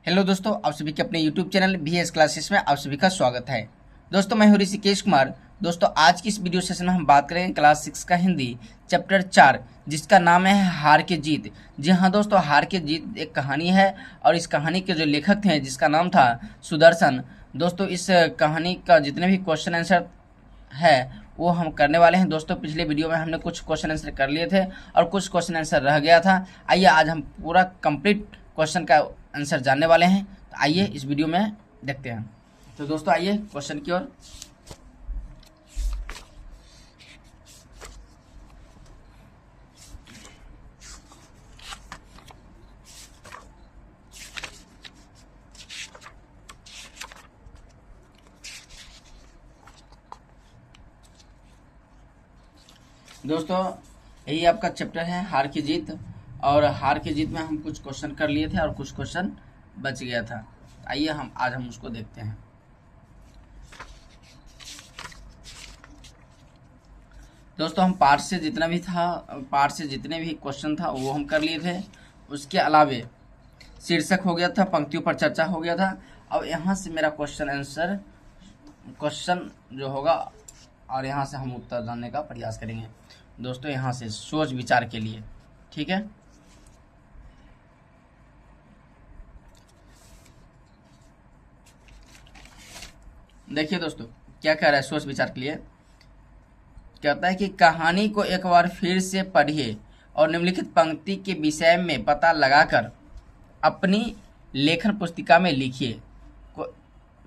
Hello दोस्तों, आप सभी के अपने YouTube चैनल VS क्लासेस में आप सभी का स्वागत है। दोस्तों, मैं हूं ऋषिकेश कुमार। दोस्तों, आज की इस वीडियो सेशन में हम बात करेंगे क्लास 6 का हिंदी चैप्टर 4, जिसका नाम है हार के जीत। जी हाँ दोस्तों, हार के जीत एक कहानी है और इस कहानी के जो लेखक थे जिसका नाम था सुदर्शन। दोस्तों, इस कहानी का जितने भी क्वेश्चन आंसर है वो हम करने वाले हैं। दोस्तों, पिछले वीडियो में हमने कुछ क्वेश्चन आंसर कर लिए थे और कुछ क्वेश्चन आंसर रह गया था। आइए आज हम पूरा कंप्लीट क्वेश्चन का आंसर जानने वाले हैं। तो आइए इस वीडियो में देखते हैं। तो दोस्तों, आइए क्वेश्चन की ओर। दोस्तों, यही आपका चैप्टर है हार की जीत। और हार की जीत में हम कुछ क्वेश्चन कर लिए थे और कुछ क्वेश्चन बच गया था। आइए आज हम उसको देखते हैं। दोस्तों, हम पार्ट से जितने भी क्वेश्चन था वो हम कर लिए थे। उसके अलावे शीर्षक हो गया था, पंक्तियों पर चर्चा हो गया था। अब यहाँ से मेरा क्वेश्चन जो होगा और यहाँ से हम उत्तर जानने का प्रयास करेंगे। दोस्तों, यहाँ से सोच विचार के लिए, ठीक है। देखिए दोस्तों, क्या कह रहा है सोच विचार के लिए। कहता है कि कहानी को एक बार फिर से पढ़िए और निम्नलिखित पंक्ति के विषय में पता लगाकर अपनी लेखन पुस्तिका में लिखिए।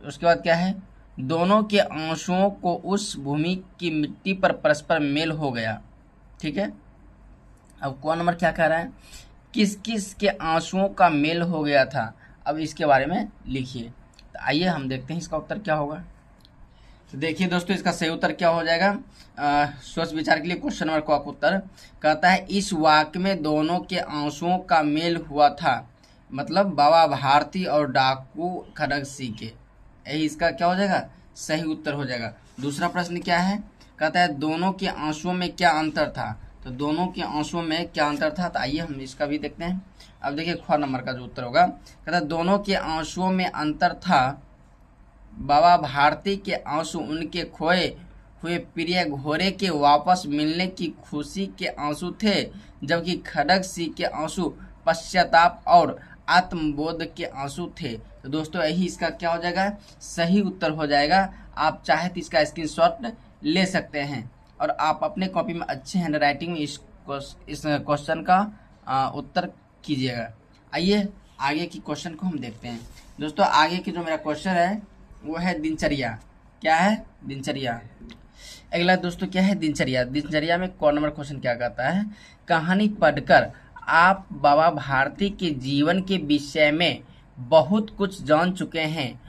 उसके बाद क्या है, दोनों के आंसुओं को उस भूमि की मिट्टी पर परस्पर मेल हो गया। ठीक है। अब कौन नंबर क्या कह रहा है, किस किस के आंसुओं का मेल हो गया था। अब इसके बारे में लिखिए। तो आइए हम देखते हैं इसका उत्तर क्या होगा। तो देखिए दोस्तों, इसका सही उत्तर क्या हो जाएगा। सोच विचार के लिए क्वेश्चन नंबर का उत्तर कहता है, इस वाक्य में दोनों के आंसुओं का मेल हुआ था, मतलब बाबा भारती और डाकू खड़ग सिंह के। यही इसका क्या हो जाएगा, सही उत्तर हो जाएगा। दूसरा प्रश्न क्या है, कहता है दोनों के आंसुओं में क्या अंतर था। तो दोनों के आंसुओं में क्या अंतर था, तो आइए हम इसका भी देखते हैं। अब देखिए ख नंबर का जो उत्तर होगा, कहता है दोनों के आंसुओं में अंतर था। बाबा भारती के आंसू उनके खोए हुए प्रिय घोड़े के वापस मिलने की खुशी के आंसू थे, जबकि खड़ग सिंह के आंसू पश्चाताप और आत्मबोध के आंसू थे। तो दोस्तों, यही इसका क्या हो जाएगा, सही उत्तर हो जाएगा। आप चाहे तो इसका स्क्रीनशॉट ले सकते हैं और आप अपने कॉपी में अच्छे हैंड राइटिंग में इस क्वेश्चन का उत्तर कीजिएगा। आइए आगे की क्वेश्चन को हम देखते हैं। दोस्तों, आगे की जो मेरा क्वेश्चन है वो है दिनचर्या। क्या है, दिनचर्या। अगला दोस्तों क्या है, दिनचर्या। दिनचर्या में कौन नंबर क्वेश्चन क्या कहता है, कहानी पढ़कर आप बाबा भारती के जीवन के विषय में बहुत कुछ जान चुके हैं।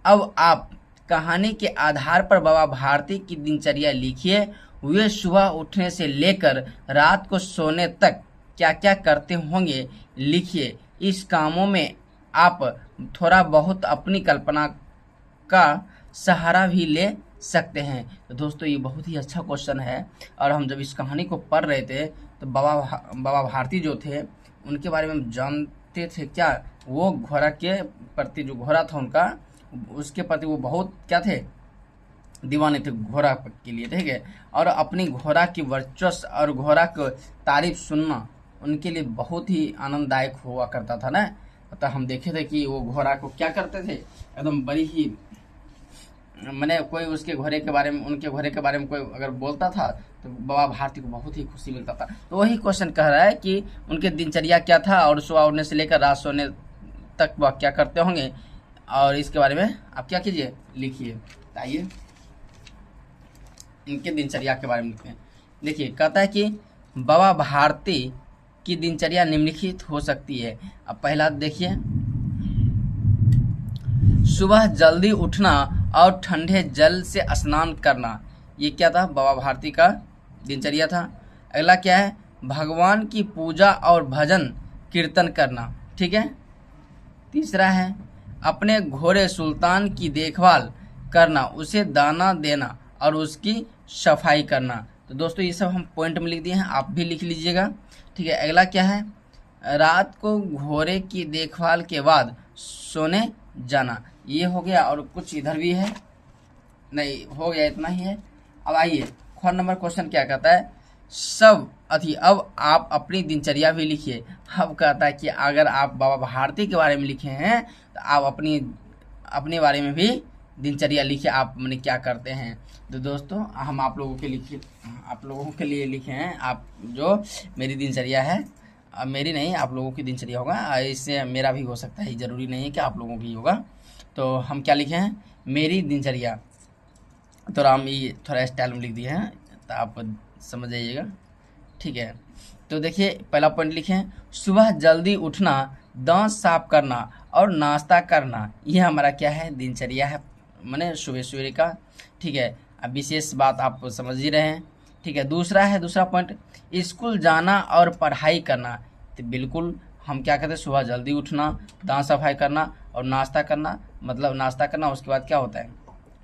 अब आप कहानी के आधार पर बाबा भारती की दिनचर्या लिखिए। वे सुबह उठने से लेकर रात को सोने तक क्या क्या करते होंगे लिखिए। इस कामों में आप थोड़ा बहुत अपनी कल्पना का सहारा भी ले सकते हैं। तो दोस्तों, ये बहुत ही अच्छा क्वेश्चन है। और हम जब इस कहानी को पढ़ रहे थे तो बाबा भारती जो थे उनके बारे में हम जानते थे क्या, वो घोड़ा के प्रति, जो घोड़ा था उनका, उसके प्रति वो बहुत क्या थे, दीवाने थे घोड़ा के लिए। ठीक है। और अपनी घोड़ा की वर्चस्व और घोड़ा की तारीफ सुनना उनके लिए बहुत ही आनंददायक हुआ करता था ना। तो हम देखे थे कि वो घोड़ा को क्या करते थे, एकदम बड़ी ही, मैंने कोई उसके घोड़े के बारे में, उनके घोड़े के बारे में कोई अगर बोलता था तो बाबा भारती को बहुत ही खुशी मिलता था। तो वही क्वेश्चन कह रहा है कि उनके दिनचर्या क्या था और सुबह उठने से लेकर रात सोने तक वह क्या करते होंगे, और इसके बारे में आप क्या कीजिए, लिखिए। आइए इनके दिनचर्या के बारे में लिखते हैं। देखिए, कहता है कि बाबा भारती की दिनचर्या निम्नलिखित हो सकती है। अब पहला देखिए, सुबह जल्दी उठना और ठंडे जल से स्नान करना। ये क्या था, बाबा भारती का दिनचर्या था। अगला क्या है, भगवान की पूजा और भजन कीर्तन करना। ठीक है। तीसरा है, अपने घोड़े सुल्तान की देखभाल करना, उसे दाना देना और उसकी सफाई करना। तो दोस्तों, ये सब हम पॉइंट में लिख दिए हैं, आप भी लिख लीजिएगा। ठीक है। अगला क्या है, रात को घोड़े की देखभाल के बाद सोने जाना। ये हो गया और कुछ इधर भी है, नहीं हो गया, इतना ही है। अब आइए ख नंबर क्वेश्चन क्या कहता है, अब आप अपनी दिनचर्या भी लिखिए। अब कहता है कि अगर आप बाबा भारती के बारे में लिखे हैं तो आप अपने बारे में भी दिनचर्या लिखिए, आप मैंने क्या करते हैं। तो दोस्तों हम आप लोगों के लिए लिखे हैं, आप जो मेरी दिनचर्या है, मेरी नहीं आप लोगों की दिनचर्या होगा, इससे मेरा भी हो सकता है, ज़रूरी नहीं है कि आप लोगों की होगा। तो हम क्या लिखे हैं, मेरी दिनचर्या, तो हम ये थोड़ा स्टाइल में लिख दिए हैं तो आप समझ जाइएगा, ठीक है। तो देखिए पहला पॉइंट लिखे हैं, सुबह जल्दी उठना, दांत साफ करना और नाश्ता करना, ये हमारा क्या है, दिनचर्या है, माने सुबह सवेरे का, ठीक है। अब विशेष बात आप समझ ही रहे हैं, ठीक है। दूसरा पॉइंट, स्कूल जाना और पढ़ाई करना, तो बिल्कुल हम क्या कहते हैं, सुबह जल्दी उठना, दांत सफाई करना और नाश्ता करना, मतलब नाश्ता करना, उसके बाद क्या होता है,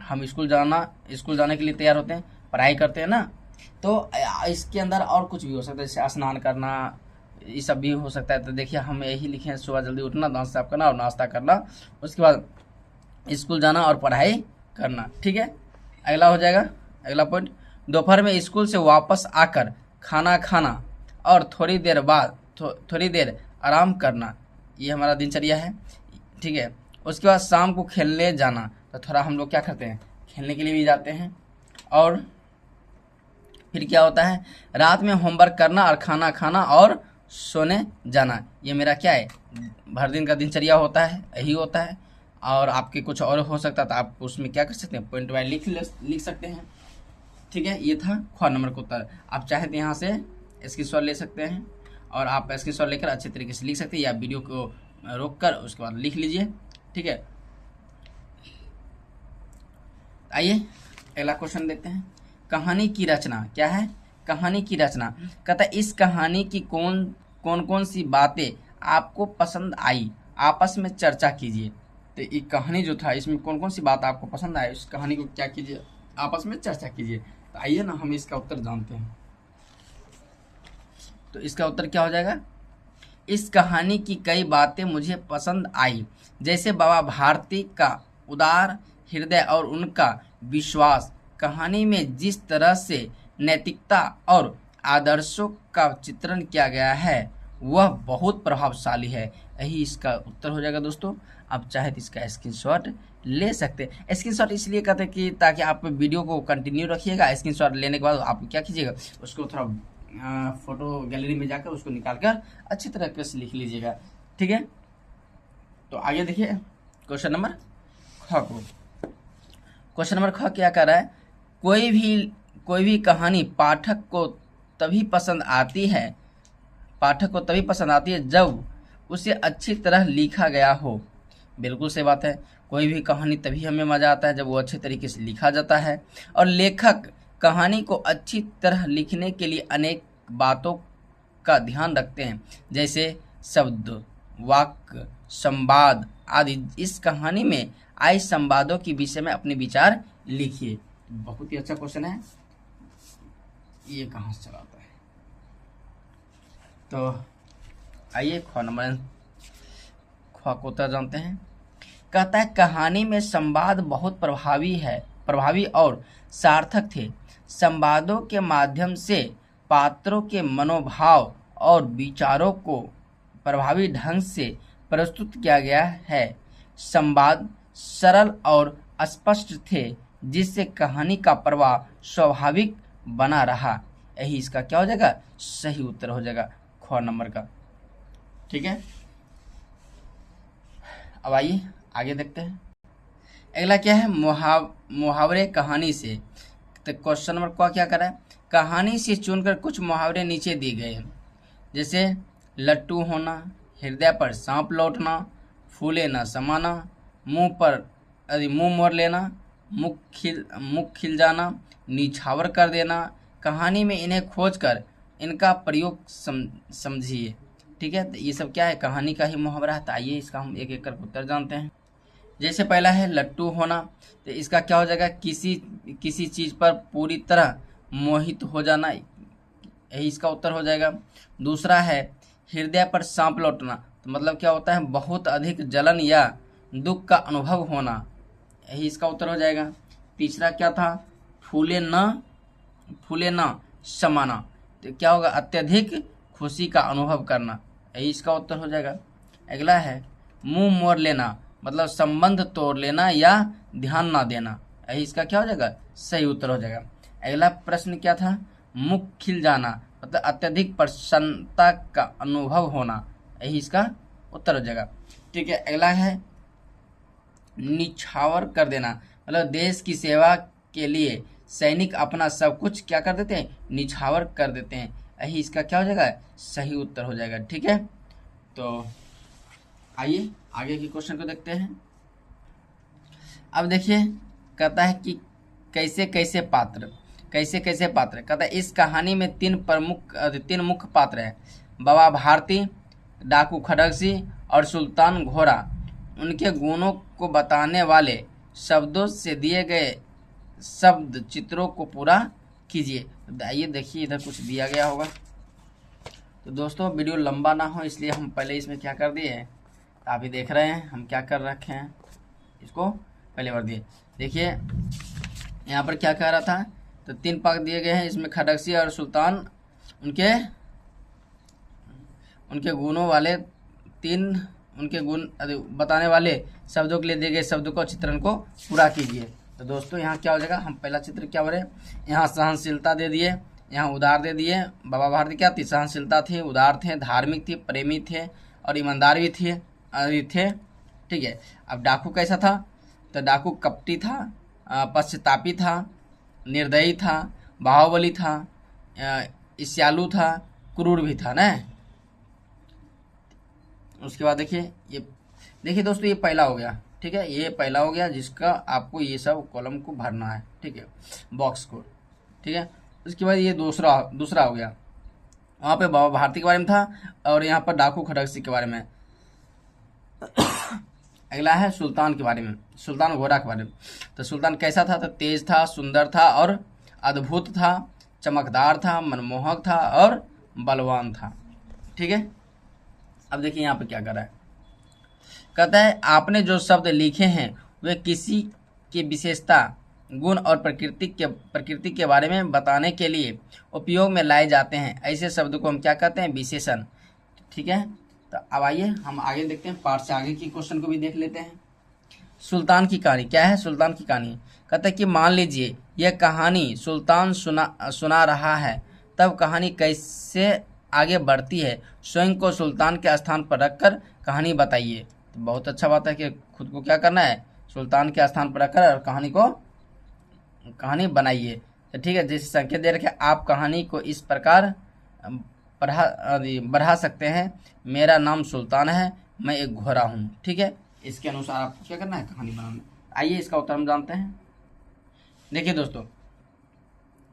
हम स्कूल जाने के लिए तैयार होते हैं, पढ़ाई करते हैं ना। तो इसके अंदर और कुछ भी हो सकता है, जैसे स्नान करना, ये सब भी हो सकता है। तो देखिए हम यही लिखे हैं, सुबह जल्दी उठना, दांत साफ करना और नाश्ता करना, उसके बाद स्कूल जाना और पढ़ाई करना, ठीक है। अगला हो जाएगा, अगला पॉइंट, दोपहर में स्कूल से वापस आकर खाना खाना और थोड़ी देर आराम करना, ये हमारा दिनचर्या है, ठीक है। उसके बाद शाम को खेलने जाना, तो थोड़ा हम लोग क्या करते हैं, खेलने के लिए भी जाते हैं। और फिर क्या होता है, रात में होमवर्क करना और खाना खाना और सोने जाना, ये मेरा क्या है, भर दिन का दिनचर्या होता है, यही होता है। और आपके कुछ और हो सकता है तो आप उसमें क्या कर सकते हैं, पॉइंट वाइज लिख सकते हैं, ठीक है। ये था ख नंबर का उत्तर। आप चाहे तो यहाँ से स्क्रीनशॉट ले सकते हैं और आप स्क्रीनशॉट लेकर अच्छे तरीके से लिख सकते हैं, या वीडियो को रोक कर उसके बाद लिख लीजिए, ठीक है। आइए अगला क्वेश्चन देखते हैं, कहानी की रचना, क्या है, कहानी की रचना। कहता है इस कहानी की कौन सी बातें आपको पसंद आई, आपस में चर्चा कीजिए। तो ये कहानी जो था, इसमें कौन सी बात आपको पसंद आई, उस कहानी को क्या कीजिए, आपस में चर्चा कीजिए। तो आइए ना हम इसका उत्तर जानते हैं। तो इसका उत्तर क्या हो जाएगा, इस कहानी की कई बातें मुझे पसंद आई, जैसे बाबा भारती का उदार हृदय और उनका विश्वास। कहानी में जिस तरह से नैतिकता और आदर्शों का चित्रण किया गया है वह बहुत प्रभावशाली है। यही इसका उत्तर हो जाएगा दोस्तों। आप चाहे तो इसका स्क्रीनशॉट ले सकते हैं। स्क्रीनशॉट इसलिए कहते हैं कि ताकि आप वीडियो को कंटिन्यू रखिएगा। स्क्रीनशॉट लेने के बाद आप क्या कीजिएगा, उसको थोड़ा फोटो गैलरी में जाकर उसको निकाल कर अच्छी तरह से लिख लीजिएगा, ठीक है। तो आगे देखिए क्वेश्चन नंबर ख को। क्वेश्चन नंबर ख क्या कर रहा है, कोई भी कहानी पाठक को तभी पसंद आती है जब उसे अच्छी तरह लिखा गया हो। बिल्कुल सही बात है, कोई भी कहानी तभी हमें मजा आता है जब वो अच्छे तरीके से लिखा जाता है। और लेखक कहानी को अच्छी तरह लिखने के लिए अनेक बातों का ध्यान रखते हैं, जैसे शब्द, वाक्य, संवाद आदि। इस कहानी में आए संवादों के विषय में अपने विचार लिखिए। बहुत ही अच्छा क्वेश्चन है, ये कहाँ से चलाता है। तो आइए ख नंबर ख को उत्तर जानते हैं। कहता है कहानी में संवाद बहुत प्रभावी और सार्थक थे। संवादों के माध्यम से पात्रों के मनोभाव और विचारों को प्रभावी ढंग से प्रस्तुत किया गया है। संवाद सरल और स्पष्ट थे, जिससे कहानी का प्रवाह स्वाभाविक बना रहा। यही इसका क्या हो जाएगा, सही उत्तर हो जाएगा ख नंबर का, ठीक है। अब आइए आगे देखते हैं। अगला क्या है, मुहावरे कहानी से। तो क्वेश्चन नंबर क क्या कर रहा है, कहानी से चुनकर कुछ मुहावरे नीचे दिए गए हैं, जैसे लट्टू होना, हृदय पर सांप लौटना, फूले न समाना, मुंह मोड़ लेना, मुख खिल जाना, निछावर कर देना। कहानी में इन्हें खोजकर इनका प्रयोग समझिए, ठीक है। तो ये सब क्या है, कहानी का ही मुहावरा है। तो आइए इसका हम एक एक कर उत्तर जानते हैं। जैसे पहला है लट्टू होना, तो इसका क्या हो जाएगा, किसी चीज पर पूरी तरह मोहित हो जाना, यही इसका उत्तर हो जाएगा। दूसरा है हृदय पर सांप लौटना, तो मतलब क्या होता है, बहुत अधिक जलन या दुख का अनुभव होना, यही इसका उत्तर हो जाएगा। तीसरा क्या था, फूले न समाना, तो क्या होगा, अत्यधिक खुशी का अनुभव करना, यही इसका उत्तर हो जाएगा। अगला है मुंह मोड़ लेना, मतलब संबंध तोड़ लेना या ध्यान ना देना, यही इसका क्या हो जाएगा, सही उत्तर हो जाएगा। अगला प्रश्न क्या था, मुख खिल जाना, मतलब अत्यधिक प्रसन्नता का अनुभव होना, यही इसका उत्तर हो जाएगा। ठीक है, अगला है निछावर कर देना, मतलब देश की सेवा के लिए सैनिक अपना सब कुछ क्या कर देते हैं, निछावर कर देते हैं, यही इसका क्या हो जाएगा, सही उत्तर हो जाएगा। ठीक है, तो आइए आगे के क्वेश्चन को देखते हैं। अब देखिए, कहता है कि कैसे कैसे पात्र, कहता है इस कहानी में तीन मुख्य पात्र हैं, बाबा भारती, डाकू खड़गसी और सुल्तान घोड़ा। उनके गुणों को बताने वाले शब्दों से दिए गए शब्द चित्रों को पूरा कीजिए। आइए देखिए, इधर कुछ दिया गया होगा। तो दोस्तों वीडियो लंबा ना हो इसलिए हम पहले इसमें क्या कर दिए, आप ही देख रहे हैं हम क्या कर रखे हैं, इसको पहले भर दिए। देखिए यहाँ पर क्या कह रहा था, तो तीन पाक दिए गए हैं, इसमें खड़गसी और सुल्तान उनके गुणों वाले उनके गुण बताने वाले शब्दों के लिए दिए गए शब्दों को चित्रण को पूरा कीजिए। तो दोस्तों यहाँ क्या हो जाएगा, हम पहला चित्र क्या बोले, यहाँ सहनशीलता दे दिए, यहाँ उदार दे दिए। बाबा भारती क्या थी, सहनशीलता थी, उदार थे, धार्मिक थी, प्रेमी थे और ईमानदार भी थे। ठीक है, अब डाकू कैसा था, तो डाकू कपटी था, पश्चातापी था, निर्दयी था, बाहुबली था, ईर्ष्यालु था, क्रूर भी था ना। उसके बाद देखिए दोस्तों, ये पहला हो गया। ठीक है, ये पहला हो गया जिसका आपको ये सब कॉलम को भरना है। ठीक है, बॉक्स को। ठीक है, उसके बाद ये दूसरा हो गया, वहाँ पे बाबा भारती के बारे में था और यहाँ पर डाकू खड़गसी के बारे में। अगला है सुल्तान के बारे में, सुल्तान घोड़ा के बारे में। तो सुल्तान कैसा था, तो तेज था, सुंदर था और अद्भुत था, चमकदार था, मनमोहक था और बलवान था। ठीक है, अब देखिए यहाँ पे क्या कर रहा है, कहता है आपने जो शब्द लिखे हैं वे किसी की विशेषता, गुण और प्रकृति के बारे में बताने के लिए उपयोग में लाए जाते हैं, ऐसे शब्द को हम क्या कहते हैं, विशेषण। ठीक है, तो अब आइए हम आगे देखते हैं, पार्ट से आगे की क्वेश्चन को भी देख लेते हैं। सुल्तान की कहानी क्या है, सुल्तान की कहानी कहता है कि मान लीजिए यह कहानी सुल्तान सुना रहा है, तब कहानी कैसे आगे बढ़ती है, स्वयं को सुल्तान के स्थान पर रखकर कहानी बताइए। तो बहुत अच्छा बात है कि खुद को क्या करना है, सुल्तान के स्थान पर रखकर कहानी बनाइए। तो ठीक है, जैसे संकेत दे रखे, आप कहानी को इस प्रकार बढ़ा सकते हैं, मेरा नाम सुल्तान है, मैं एक घोड़ा हूँ। ठीक है, इसके अनुसार आपको क्या करना है, कहानी बनाना। आइए इसका उत्तर हम जानते हैं। देखिए दोस्तों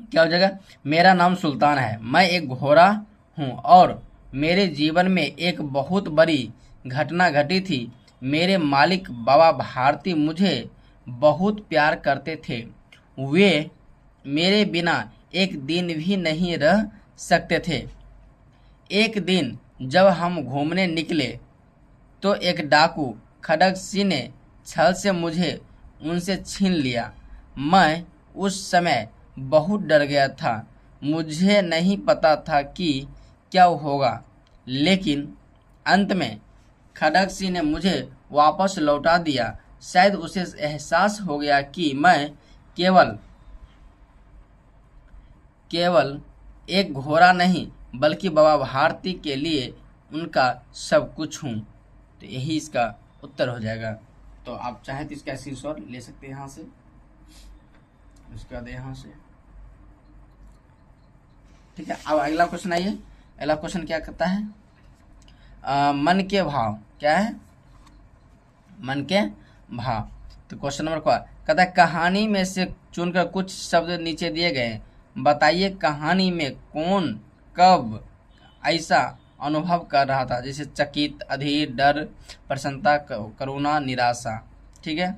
क्या हो जाएगा, मेरा नाम सुल्तान है, मैं एक घोड़ा हूँ और मेरे जीवन में एक बहुत बड़ी घटना घटी थी। मेरे मालिक बाबा भारती मुझे बहुत प्यार करते थे, वे मेरे बिना एक दिन भी नहीं रह सकते थे। एक दिन जब हम घूमने निकले तो एक डाकू खड़गसी ने छल से मुझे उनसे छीन लिया। मैं उस समय बहुत डर गया था, मुझे नहीं पता था कि क्या होगा, लेकिन अंत में खड़गसी ने मुझे वापस लौटा दिया। शायद उसे एहसास हो गया कि मैं केवल एक घोड़ा नहीं बल्कि बाबा भारती के लिए उनका सब कुछ हूँ। तो यही इसका उत्तर हो जाएगा। तो आप चाहे तो इसका स्क्रीनशॉट ले सकते हैं यहाँ से, उसके बाद यहाँ से। ठीक है, अब अगला क्वेश्चन आइए। अगला क्वेश्चन क्या कहता है, मन के भाव क्या है, मन के भाव। तो क्वेश्चन नंबर क्या कहता है, कहानी में से चुनकर कुछ शब्द नीचे दिए गए, बताइए कहानी में कौन कब ऐसा अनुभव कर रहा था, जैसे चकित, अधीर, डर, प्रसन्नता, करुणा, निराशा। ठीक है,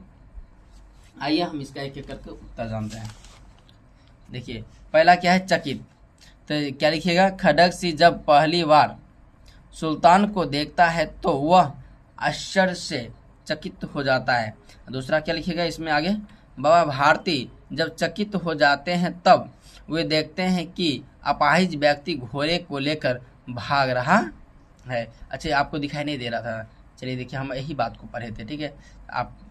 आइए हम इसका एक एक करके उत्तर जानते हैं। देखिए पहला क्या है, चकित। तो क्या लिखिएगा, खड़गसी जब पहली बार सुल्तान को देखता है तो वह आश्चर्य से चकित हो जाता है। दूसरा क्या लिखिएगा इसमें आगे, बाबा भारती जब चकित हो जाते हैं तब वे देखते हैं कि अपाहिज व्यक्ति घोड़े को लेकर भाग रहा है। अच्छा, आपको दिखाई नहीं दे रहा था, चलिए देखिए हम यही बात को पढ़े थे, ठीक है।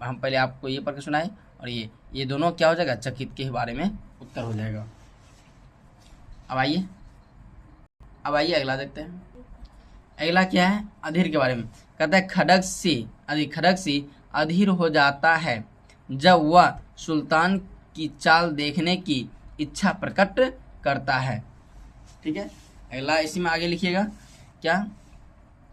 हम पहले आपको ये पढ़ के सुनाए और ये दोनों क्या हो जाएगा, चकित के बारे में उत्तर हो जाएगा। अब आइए अगला देखते हैं। अगला क्या है, अधीर के बारे में। कहता है खड्ग सी अधीर हो जाता है जब वह सुल्तान की चाल देखने की इच्छा प्रकट करता है, ठीक है। अगला इसी में आगे लिखिएगा क्या,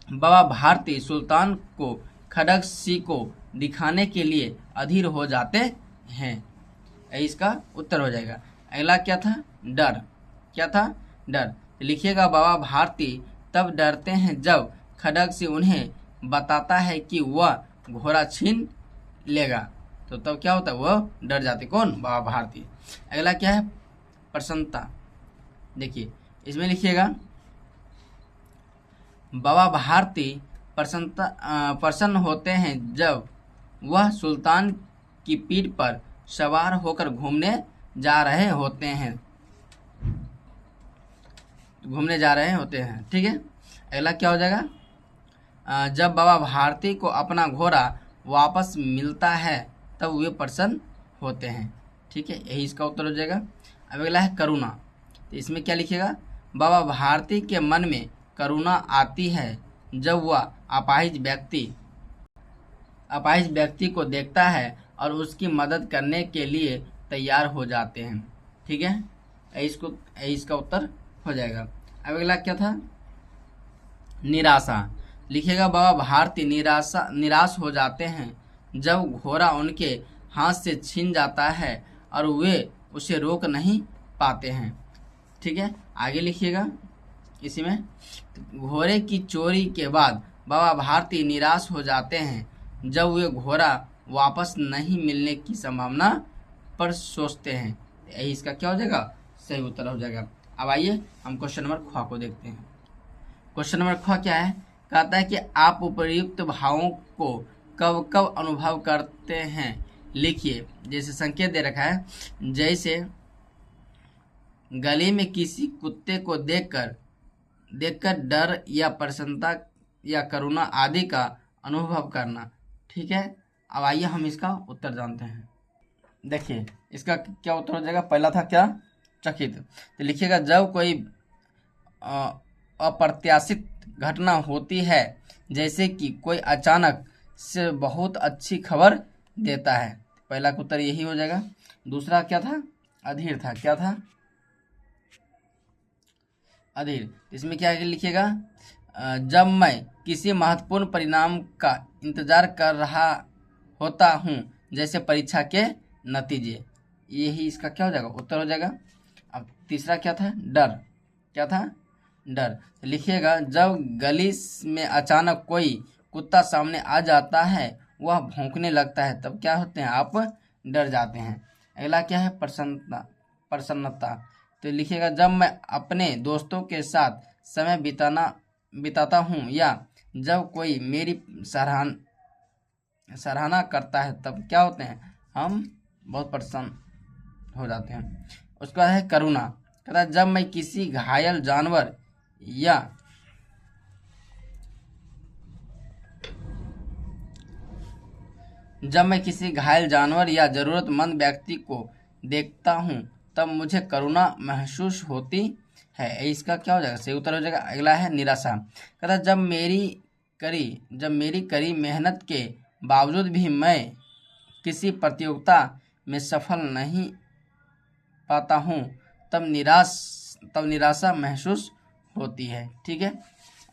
बाबा भारती सुल्तान को खड्ग सी को दिखाने के लिए अधीर हो जाते हैं, इसका उत्तर हो जाएगा। अगला क्या था, डर। लिखिएगा बाबा भारती तब डरते हैं जब खड्ग सी उन्हें बताता है कि वह घोड़ा छीन लेगा, तो तब क्या होता है, वह डर जाते, कौन, बाबा भारती। अगला क्या है, प्रसन्नता। देखिए इसमें लिखिएगा बाबा भारती प्रसन्न होते हैं जब वह सुल्तान की पीठ पर सवार होकर घूमने जा रहे होते हैं, ठीक है। अगला क्या हो जाएगा, जब बाबा भारती को अपना घोड़ा वापस मिलता है तब वे प्रसन्न होते हैं, ठीक है, यही इसका उत्तर हो जाएगा। अब अगला है करुणा, तो इसमें क्या लिखिएगा, बाबा भारती के मन में करुणा आती है जब वह अपाहिज व्यक्ति को देखता है और उसकी मदद करने के लिए तैयार हो जाते हैं, ठीक है, इसका उत्तर हो जाएगा। अब अगला क्या था, निराशा। लिखिएगा बाबा भारती निराश हो जाते हैं जब घोड़ा उनके हाथ से छीन जाता है और वे उसे रोक नहीं पाते हैं, ठीक है। आगे लिखिएगा इसी में, घोड़े की चोरी के बाद बाबा भारती निराश हो जाते हैं जब वे घोड़ा वापस नहीं मिलने की संभावना पर सोचते हैं, यही इसका क्या हो जाएगा, सही उत्तर हो जाएगा। अब आइए हम क्वेश्चन नंबर ख को देखते हैं। क्वेश्चन नंबर ख क्या है, कहता है कि आप उपर्युक्त भावों को कब कब अनुभव करते हैं, लिखिए। जैसे संकेत दे रखा है, जैसे गली में किसी कुत्ते को देखकर डर या प्रसन्नता या करुणा आदि का अनुभव करना, ठीक है। अब आइए हम इसका उत्तर जानते हैं। देखिए इसका क्या उत्तर हो जाएगा, पहला था क्या, चकित। तो लिखिएगा जब कोई अप्रत्याशित घटना होती है, जैसे कि कोई अचानक से बहुत अच्छी खबर देता है, पहला का उत्तर यही हो जाएगा। दूसरा क्या था, अधीर था, क्या था, अधीर। इसमें क्या लिखिएगा, जब मैं किसी महत्वपूर्ण परिणाम का इंतजार कर रहा होता हूँ, जैसे परीक्षा के नतीजे, यही इसका क्या हो जाएगा, उत्तर हो जाएगा। अब तीसरा क्या था, डर, क्या था, डर। लिखिएगा जब गली में अचानक कोई कुत्ता सामने आ जाता है, वह भौंकने लगता है, तब क्या होते हैं, आप डर जाते हैं। अगला क्या है, प्रसन्नता। तो लिखिएगा जब मैं अपने दोस्तों के साथ समय बिताता हूँ या जब कोई मेरी सराहना करता है, तब क्या होते हैं, हम बहुत प्रसन्न हो जाते हैं। उसका है करुणा, कहता है जब मैं किसी घायल जानवर या जरूरतमंद व्यक्ति को देखता हूँ तब मुझे करुणा महसूस होती है, इसका क्या हो जाएगा, सही उत्तर हो जाएगा। अगला है निराशा, कहता है जब मेरी कड़ी मेहनत के बावजूद भी मैं किसी प्रतियोगिता में सफल नहीं पाता हूँ, तब निराशा महसूस होती है, ठीक है,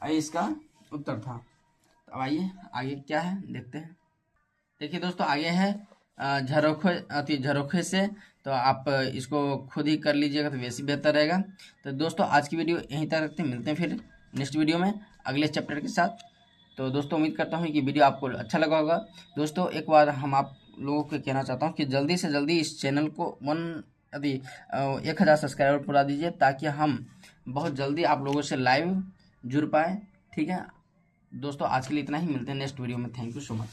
इसका उत्तर था। तो आइए आगे क्या है देखते हैं। देखिए दोस्तों आगे है झरोखे से, तो आप इसको खुद ही कर लीजिएगा तो वैसे बेहतर रहेगा। तो दोस्तों आज की वीडियो यहीं तक रखते हैं, मिलते हैं फिर नेक्स्ट वीडियो में अगले चैप्टर के साथ। तो दोस्तों उम्मीद करता हूँ कि वीडियो आपको अच्छा लगा होगा। दोस्तों एक बार हम आप लोगों को कहना चाहता हूँ कि जल्दी से जल्दी इस चैनल को 1000 सब्सक्राइबर पूरा दीजिए, ताकि हम बहुत जल्दी आप लोगों से लाइव जुड़ पाएँ, ठीक है दोस्तों, आज के लिए इतना ही, मिलते हैं नेक्स्ट वीडियो में। Thank you so much.